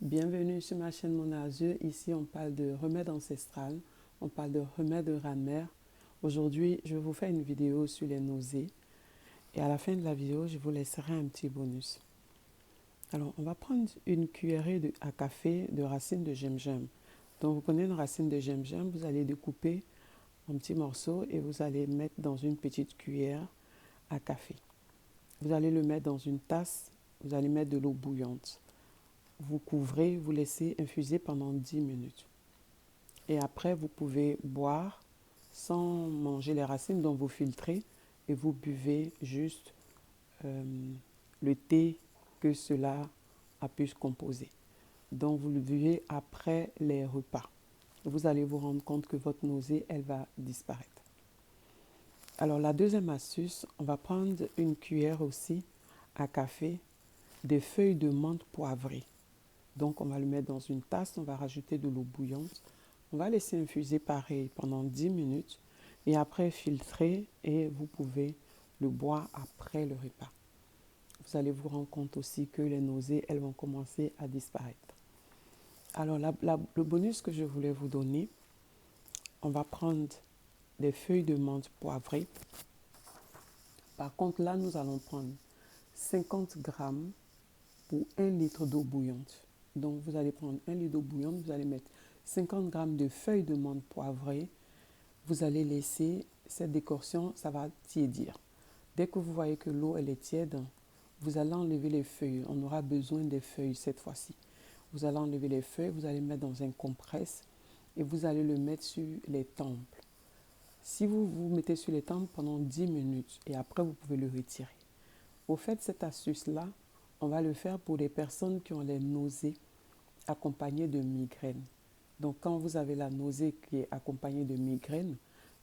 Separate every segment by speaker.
Speaker 1: Bienvenue sur ma chaîne Mon Azur. Ici, on parle de remèdes ancestrales, on parle de remèdes de grand-mère. Aujourd'hui, je vais vous faire une vidéo sur les nausées. Et à la fin de la vidéo, je vous laisserai un petit bonus. Alors, on va prendre une cuillerée à café de racines de gingembre. Donc, vous prenez une racine de gingembre, vous allez découper en petits morceaux et vous allez mettre dans une petite cuillère à café. Vous allez le mettre dans une tasse, vous allez mettre de l'eau bouillante. Vous couvrez, vous laissez infuser pendant 10 minutes. Et après, vous pouvez boire sans manger les racines, donc vous filtrez et vous buvez juste le thé que cela a pu se composer. Donc, vous le buvez après les repas. Vous allez vous rendre compte que votre nausée, elle va disparaître. Alors, la deuxième astuce, on va prendre une cuillère aussi à café des feuilles de menthe poivrées. Donc, on va le mettre dans une tasse, on va rajouter de l'eau bouillante. On va laisser infuser pareil pendant 10 minutes et après filtrer et vous pouvez le boire après le repas. Vous allez vous rendre compte aussi que les nausées, elles vont commencer à disparaître. Alors, le bonus que je voulais vous donner, on va prendre des feuilles de menthe poivrées. Par contre, là, nous allons prendre 50 grammes pour 1 litre d'eau bouillante. Donc, vous allez prendre 1 litre d'eau bouillante, vous allez mettre 50 grammes de feuilles de menthe poivrées. Vous allez laisser cette décoction, ça va tiédir. Dès que vous voyez que l'eau elle est tiède, vous allez enlever les feuilles. On aura besoin des feuilles cette fois-ci. Vous allez enlever les feuilles, vous allez le mettre dans un compresse et vous allez le mettre sur les tempes. Si vous mettez sur les tempes pendant 10 minutes et après vous pouvez le retirer. Au fait, cette astuce-là, on va le faire pour les personnes qui ont les nausées accompagnées de migraines. Donc, quand vous avez la nausée qui est accompagnée de migraines,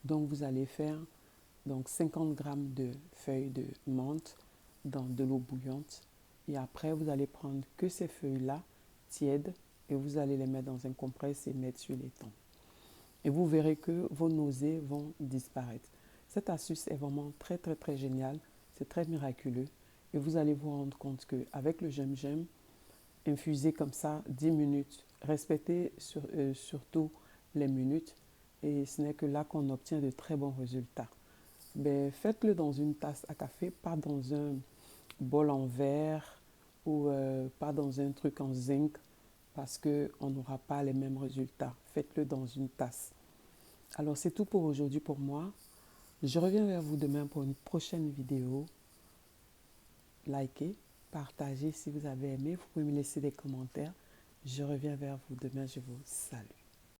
Speaker 1: donc vous allez faire 50 grammes de feuilles de menthe dans de l'eau bouillante. Et après, vous allez prendre que ces feuilles-là, tièdes, et vous allez les mettre dans un compresse et mettre sur les tempes. Et vous verrez que vos nausées vont disparaître. Cette astuce est vraiment très, très, très géniale. C'est très miraculeux. Et vous allez vous rendre compte qu'avec le gingembre, infusé comme ça 10 minutes, respectez surtout les minutes. Et ce n'est que là qu'on obtient de très bons résultats. Ben, faites-le dans une tasse à café, pas dans un bol en verre ou pas dans un truc en zinc parce qu'on n'aura pas les mêmes résultats. Faites-le dans une tasse. Alors c'est tout pour aujourd'hui pour moi. Je reviens vers vous demain pour une prochaine vidéo. Likez, partagez si vous avez aimé. Vous pouvez me laisser des commentaires. Je reviens vers vous demain. Je vous salue.